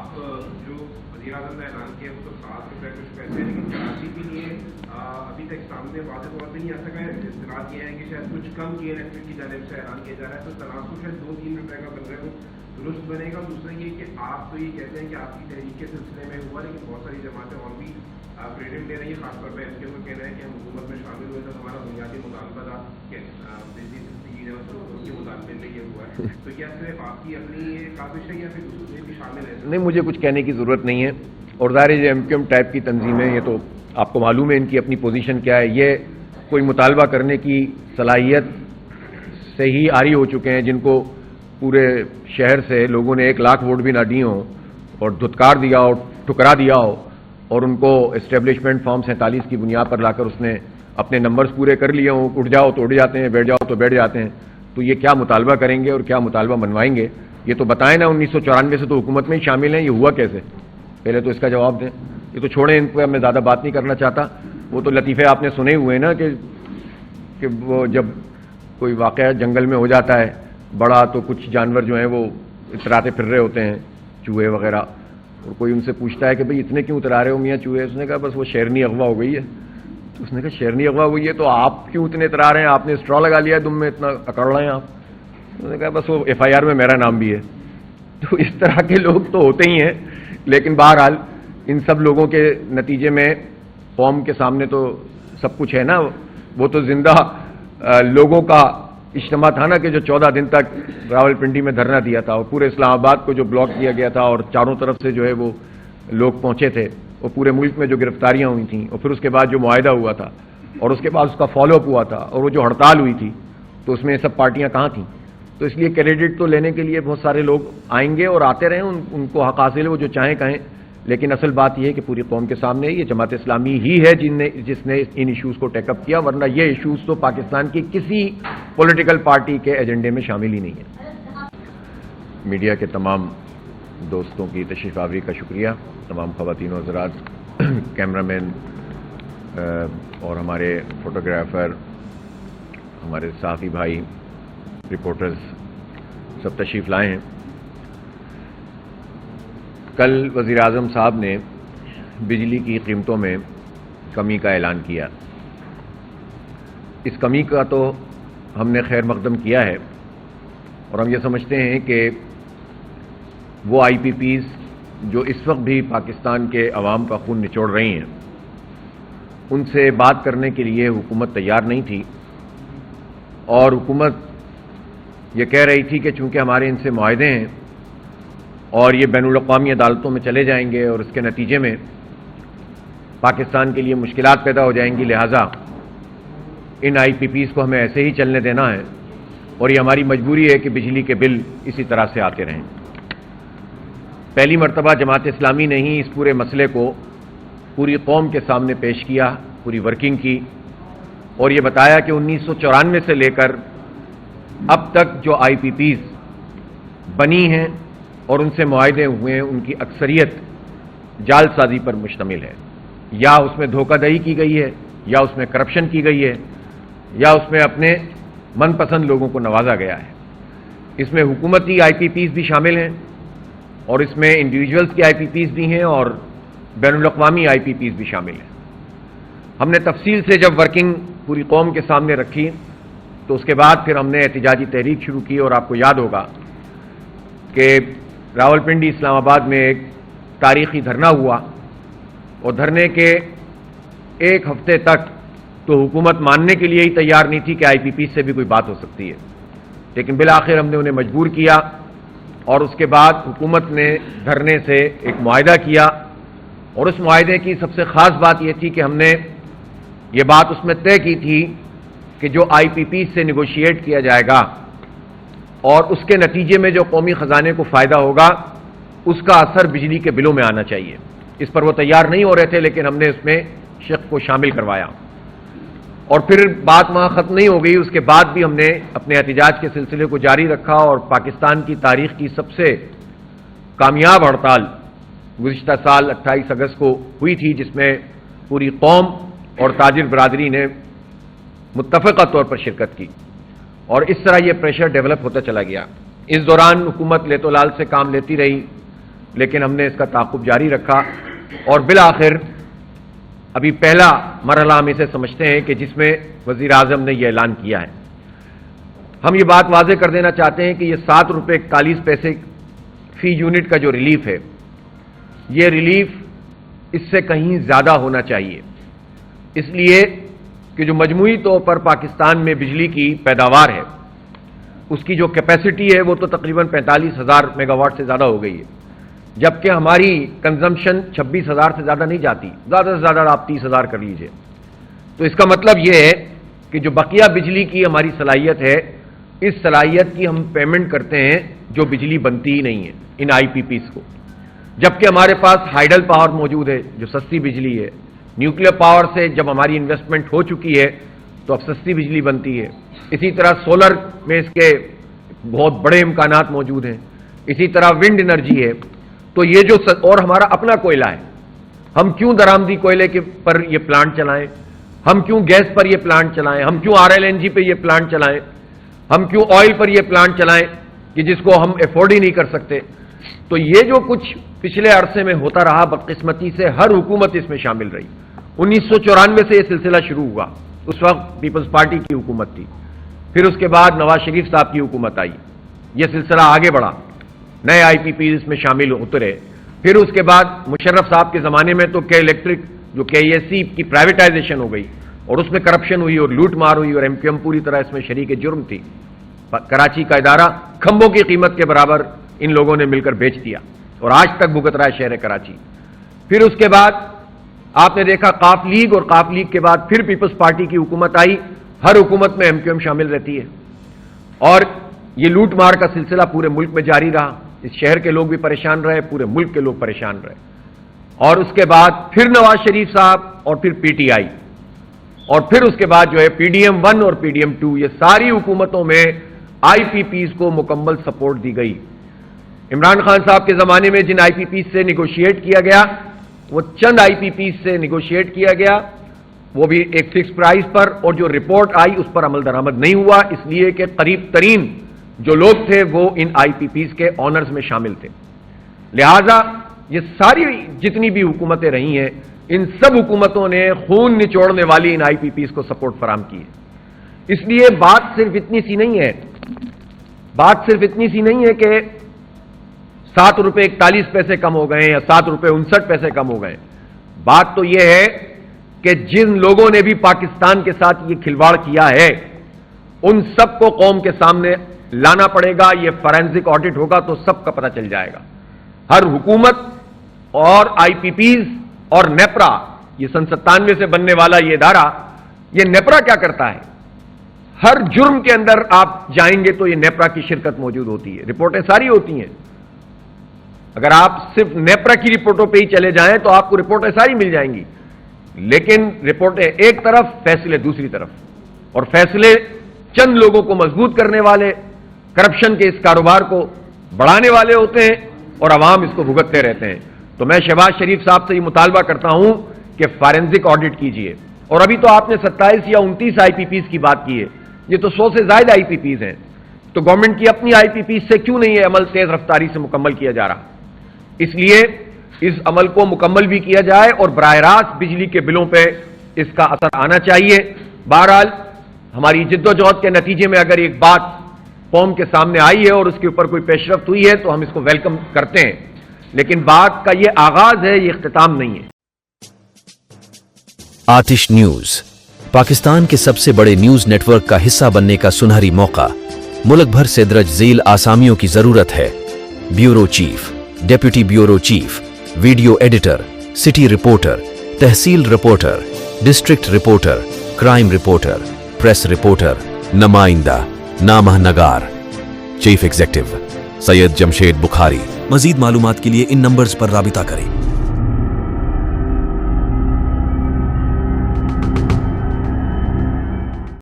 آپ جو وزیر اعظم نے اعلان کیا وہ تو 7 روپے کچھ پیسے ہیں، لیکن کراچی کے لیے ابھی تک سامنے واضح طور پہ نہیں آ سکا ہے. اطلاعات یہ ہے کہ شاید کچھ کم کی الیکٹرک کی جانب سے اعلان کیا جا رہا ہے، تو تناسب شاید 2-3 روپے کا بن رہا ہے، وہ درست بنے گا. دوسرا یہ کہ آپ تو یہ کہتے ہیں کہ آپ کی تحریک کے سلسلے میں ہوا، لیکن بہت ساری جماعتیں اور بھی کریڈٹ لے رہی ہیں، خاص طور پہ اس کے وہ کہہ رہے ہیں کہ ہم حکومت میں شامل ہوئے تو ہمارا بنیادی مطالبہ تھا کہ بجلی سستی کے مطالبے میں یہ ہوا ہے. تو کیا صرف آپ کی اپنی یہ کاوش ہے یا پھر دوسرے بھی شامل ہے؟ نہیں، مجھے کچھ کہنے کی ضرورت نہیں ہے. اور ظاہر ہے ایم کیو ایم ٹائپ کی تنظیم ہے، یہ تو آپ کو معلوم ہے ان کی اپنی پوزیشن کیا ہے. یہ کوئی مطالبہ کرنے کی صلاحیت سے ہی عاری ہو چکے ہیں، جن کو پورے شہر سے لوگوں نے 1 لاکھ ووٹ بھی نہ دیے ہوں اور دھتکار دیا ہو، ٹھکرا دیا ہو، اور ان کو اسٹیبلشمنٹ فارم 47 کی بنیاد پر لا کر اس نے اپنے نمبرز پورے کر لیے ہوں. اٹھ جاؤ تو اٹھ جاتے ہیں، بیٹھ جاؤ تو بیٹھ جاتے ہیں. تو یہ کیا مطالبہ کریں گے اور کیا مطالبہ منوائیں گے؟ یہ تو بتائیں نا. 1994 سے تو حکومت میں ہی شامل ہیں، یہ ہوا کیسے؟ پہلے تو اس کا جواب دیں. یہ تو چھوڑیں، ان پہ میں زیادہ بات نہیں کرنا چاہتا. وہ تو لطیفے آپ نے سنے ہوئے نا کہ وہ جب کوئی واقعہ جنگل میں ہو جاتا ہے بڑا، تو کچھ جانور جو ہیں وہ اتراتے پھر رہے ہوتے ہیں، چوہے وغیرہ، اور کوئی ان سے پوچھتا ہے کہ بھئی اتنے کیوں اترا رہے ہو میاں چوہے؟ اس نے کہا بس وہ شیرنی اغوا ہو گئی ہے. تو اس نے کہا شیرنی اغوا ہوئی ہے تو آپ کیوں اتنے اترا رہے ہیں؟ آپ نے اسٹرا لگا لیا ہے دم میں، اتنا اکڑ رہے ہیں آپ. اس نے کہا بس وہ FIR میں میرا نام بھی ہے. تو اس طرح کے لوگ تو ہوتے ہی ہیں، لیکن بہرحال ان سب لوگوں کے نتیجے میں قوم کے سامنے تو سب کچھ ہے نا. وہ تو زندہ لوگوں کا اجتماع تھا نا کہ جو 14 دن تک راولپنڈی میں دھرنا دیا تھا، اور پورے اسلام آباد کو جو بلاک کیا گیا تھا اور چاروں طرف سے جو ہے وہ لوگ پہنچے تھے، اور پورے ملک میں جو گرفتاریاں ہوئی تھیں، اور پھر اس کے بعد جو معاہدہ ہوا تھا، اور اس کے بعد اس کا فالو اپ ہوا تھا، اور وہ جو ہڑتال ہوئی تھی، تو اس میں یہ سب پارٹیاں کہاں تھیں؟ تو اس لیے کریڈٹ تو لینے کے لیے بہت سارے لوگ آئیں گے اور آتے رہیں، ان کو حق حاصل ہے، وہ جو چاہیں کہیں. لیکن اصل بات یہ ہے کہ پوری قوم کے سامنے یہ جماعت اسلامی ہی ہے جس نے ان ایشوز کو ٹیک اپ کیا، ورنہ یہ ایشوز تو پاکستان کی کسی پولیٹیکل پارٹی کے ایجنڈے میں شامل ہی نہیں ہے. میڈیا کے تمام دوستوں کی تشریف آوری کا شکریہ. تمام خواتین و حضرات، کیمرہ مین اور ہمارے فوٹوگرافر، ہمارے صحافی بھائی، رپورٹرز سب تشریف لائے ہیں. کل وزیر اعظم صاحب نے بجلی کی قیمتوں میں کمی کا اعلان کیا. اس کمی کا تو ہم نے خیر مقدم کیا ہے، اور ہم یہ سمجھتے ہیں کہ وہ IPPs جو اس وقت بھی پاکستان کے عوام کا خون نچوڑ رہی ہیں، ان سے بات کرنے کے لیے حکومت تیار نہیں تھی. اور حکومت یہ کہہ رہی تھی کہ چونکہ ہمارے ان سے معاہدے ہیں اور یہ بین الاقوامی عدالتوں میں چلے جائیں گے اور اس کے نتیجے میں پاکستان کے لیے مشکلات پیدا ہو جائیں گی، لہٰذا ان IPPs کو ہمیں ایسے ہی چلنے دینا ہے، اور یہ ہماری مجبوری ہے کہ بجلی کے بل اسی طرح سے آتے رہیں. پہلی مرتبہ جماعت اسلامی نے ہی اس پورے مسئلے کو پوری قوم کے سامنے پیش کیا، پوری ورکنگ کی، اور یہ بتایا کہ 1994 سے لے کر اب تک جو IPPs بنی ہیں اور ان سے معاہدے ہوئے ہیں، ان کی اکثریت جال سازی پر مشتمل ہے. یا اس میں دھوکہ دہی کی گئی ہے، یا اس میں کرپشن کی گئی ہے، یا اس میں اپنے من پسند لوگوں کو نوازا گیا ہے. اس میں حکومتی IPPs بھی شامل ہیں، اور اس میں انڈیویجولز کی IPPs بھی ہیں، اور بین الاقوامی IPPs بھی شامل ہیں. ہم نے تفصیل سے جب ورکنگ پوری قوم کے سامنے رکھی تو اس کے بعد پھر ہم نے احتجاجی تحریک شروع کی. اور آپ کو یاد ہوگا کہ راولپنڈی اسلام آباد میں ایک تاریخی دھرنا ہوا، اور دھرنے کے 1 ہفتے تک تو حکومت ماننے کے لیے ہی تیار نہیں تھی کہ IPPs سے بھی کوئی بات ہو سکتی ہے. لیکن بالآخر ہم نے انہیں مجبور کیا، اور اس کے بعد حکومت نے دھرنے سے ایک معاہدہ کیا. اور اس معاہدے کی سب سے خاص بات یہ تھی کہ ہم نے یہ بات اس میں طے کی تھی کہ جو IPPs سے نیگوشیٹ کیا جائے گا اور اس کے نتیجے میں جو قومی خزانے کو فائدہ ہوگا، اس کا اثر بجلی کے بلوں میں آنا چاہیے. اس پر وہ تیار نہیں ہو رہے تھے، لیکن ہم نے اس میں شق کو شامل کروایا. اور پھر بات وہاں ختم نہیں ہو گئی، اس کے بعد بھی ہم نے اپنے احتجاج کے سلسلے کو جاری رکھا، اور پاکستان کی تاریخ کی سب سے کامیاب ہڑتال گزشتہ سال 28 اگست کو ہوئی تھی، جس میں پوری قوم اور تاجر برادری نے متفقہ طور پر شرکت کی. اور اس طرح یہ پریشر ڈیولپ ہوتا چلا گیا. اس دوران حکومت لیت و لال سے کام لیتی رہی، لیکن ہم نے اس کا تعاقب جاری رکھا اور بالآخر ابھی پہلا مرحلہ ہم اسے سمجھتے ہیں کہ جس میں وزیر اعظم نے یہ اعلان کیا ہے. ہم یہ بات واضح کر دینا چاہتے ہیں کہ یہ 7 روپے 41 پیسے فی یونٹ کا جو ریلیف ہے، یہ ریلیف اس سے کہیں زیادہ ہونا چاہیے، اس لیے کہ جو مجموعی طور پر پاکستان میں بجلی کی پیداوار ہے اس کی جو کیپیسٹی ہے وہ تو تقریباً 45,000 میگا واٹ سے زیادہ ہو گئی ہے، جبکہ ہماری کنزمپشن 26,000 سے زیادہ نہیں جاتی، زیادہ سے زیادہ آپ 30,000 کر لیجئے. تو اس کا مطلب یہ ہے کہ جو بقیہ بجلی کی ہماری صلاحیت ہے، اس صلاحیت کی ہم پیمنٹ کرتے ہیں جو بجلی بنتی ہی نہیں ہے ان آئی پی پیز کو، جبکہ ہمارے پاس ہائیڈل پاور موجود ہے جو سستی بجلی ہے. نیوکلیر پاور سے جب ہماری انویسٹمنٹ ہو چکی ہے تو اب سستی بجلی بنتی ہے. اسی طرح سولر میں اس کے بہت بڑے امکانات موجود ہیں، اسی طرح ونڈ انرجی ہے. تو یہ جو اور ہمارا اپنا کوئلہ ہے، ہم کیوں درآمدی کوئلے کے پر یہ پلانٹ چلائیں، ہم کیوں گیس پر یہ پلانٹ چلائیں، ہم کیوں RLNG پہ یہ پلانٹ چلائیں، ہم کیوں آئل پر یہ پلانٹ چلائیں کہ جس کو ہم افورڈ ہی نہیں کر سکتے. تو یہ جو کچھ پچھلے عرصے میں ہوتا رہا، بدقسمتی سے ہر حکومت اس میں شامل رہی. 1994 سے یہ سلسلہ شروع ہوا، اس وقت پیپلز پارٹی کی حکومت تھی، پھر اس کے بعد نواز شریف صاحب کی حکومت آئی، یہ سلسلہ آگے بڑھا، نئے آئی پی پیز اس میں شامل اترے. پھر اس کے بعد مشرف صاحب کے زمانے میں تو الیکٹرک جو KESC کی پرائیویٹائزیشن ہو گئی اور اس میں کرپشن ہوئی اور لوٹ مار ہوئی اور MQM پوری طرح اس میں شریک جرم تھی. کراچی کا ادارہ کھمبوں کی قیمت کے برابر ان لوگوں نے مل کر بیچ دیا اور آج تک بھگت رہا ہے شہر کراچی. پھر اس کے بعد آپ نے دیکھا قاف لیگ، اور قاف لیگ کے بعد پھر پیپلز پارٹی کی حکومت آئی. ہر حکومت میں MQM شامل رہتی ہے اور یہ لوٹ مار کا سلسلہ پورے ملک میں جاری رہا. اس شہر کے لوگ بھی پریشان رہے، پورے ملک کے لوگ پریشان رہے. اور اس کے بعد پھر نواز شریف صاحب اور پھر PTI اور پھر اس کے بعد جو ہے PDM 1 اور PDM 2، یہ ساری حکومتوں میں آئی پی پیز کو مکمل سپورٹ دی گئی. عمران خان صاحب کے زمانے میں جن آئی پی پیز سے نیگوشیٹ کیا گیا، وہ چند آئی پی پیز سے نیگوشیٹ کیا گیا، وہ بھی ایک فکس پرائز پر، اور جو رپورٹ آئی اس پر عمل درآمد نہیں ہوا، اس لیے کہ قریب ترین جو لوگ تھے وہ ان آئی پی پیز کے آنرز میں شامل تھے. لہذا یہ ساری جتنی بھی حکومتیں رہی ہیں، ان سب حکومتوں نے خون نچوڑنے والی ان آئی پی پیز کو سپورٹ فراہم کی ہے. اس لیے بات صرف اتنی سی نہیں ہے کہ 7 روپے 41 پیسے کم ہو گئے یا 7 روپے 59 پیسے کم ہو گئے. بات تو یہ ہے کہ جن لوگوں نے بھی پاکستان کے ساتھ یہ کھلواڑ کیا ہے ان سب کو قوم کے سامنے لانا پڑے گا. یہ فورینسک آڈٹ ہوگا تو سب کا پتہ چل جائے گا. ہر حکومت اور آئی پی پیز اور نیپرا، یہ سن 97 سے بننے والا یہ ادارہ، یہ نیپرا کیا کرتا ہے؟ ہر جرم کے اندر آپ جائیں گے تو یہ نیپرا کی شرکت موجود ہوتی ہے، رپورٹیں ساری ہوتی ہیں. اگر آپ صرف نیپرا کی رپورٹوں پہ ہی چلے جائیں تو آپ کو رپورٹیں ساری مل جائیں گی، لیکن رپورٹیں ایک طرف، فیصلے دوسری طرف، اور فیصلے چند لوگوں کو مضبوط کرنے والے، کرپشن کے اس کاروبار کو بڑھانے والے ہوتے ہیں اور عوام اس کو بھگتتے رہتے ہیں. تو میں شہباز شریف صاحب سے یہ مطالبہ کرتا ہوں کہ فارنزک آڈٹ کیجئے. اور ابھی تو آپ نے 27 یا 29 آئی پی پیز کی بات کی ہے، یہ تو 100 سے زائد آئی پی پیز ہیں. تو گورنمنٹ کی اپنی آئی پی پیز سے کیوں نہیں یہ عمل تیز رفتاری سے مکمل کیا جا رہا؟ اس لیے اس عمل کو مکمل بھی کیا جائے اور براہ راست بجلی کے بلوں پہ اس کا اثر آنا چاہیے. بہرحال ہماری جدوجہد کے نتیجے میں اگر ایک بات قوم کے سامنے آئی ہے اور اس کے اوپر کوئی پیش رفت ہوئی ہے تو ہم اس کو ویلکم کرتے ہیں، لیکن بات کا یہ آغاز ہے، یہ اختتام نہیں ہے. آتش نیوز پاکستان کے سب سے بڑے نیوز نیٹ ورک کا حصہ بننے کا سنہری موقع. ملک بھر سے درج ذیل آسامیوں کی ضرورت ہے: bureau chief, deputy bureau chief, video editor, city reporter, تحصیل reporter, district reporter, crime reporter, press reporter, نمائندہ، نامہ نگار. Chief executive Syed Jamshed Bukhari. مزید معلومات کے لیے ان نمبرز پر رابطہ کریں.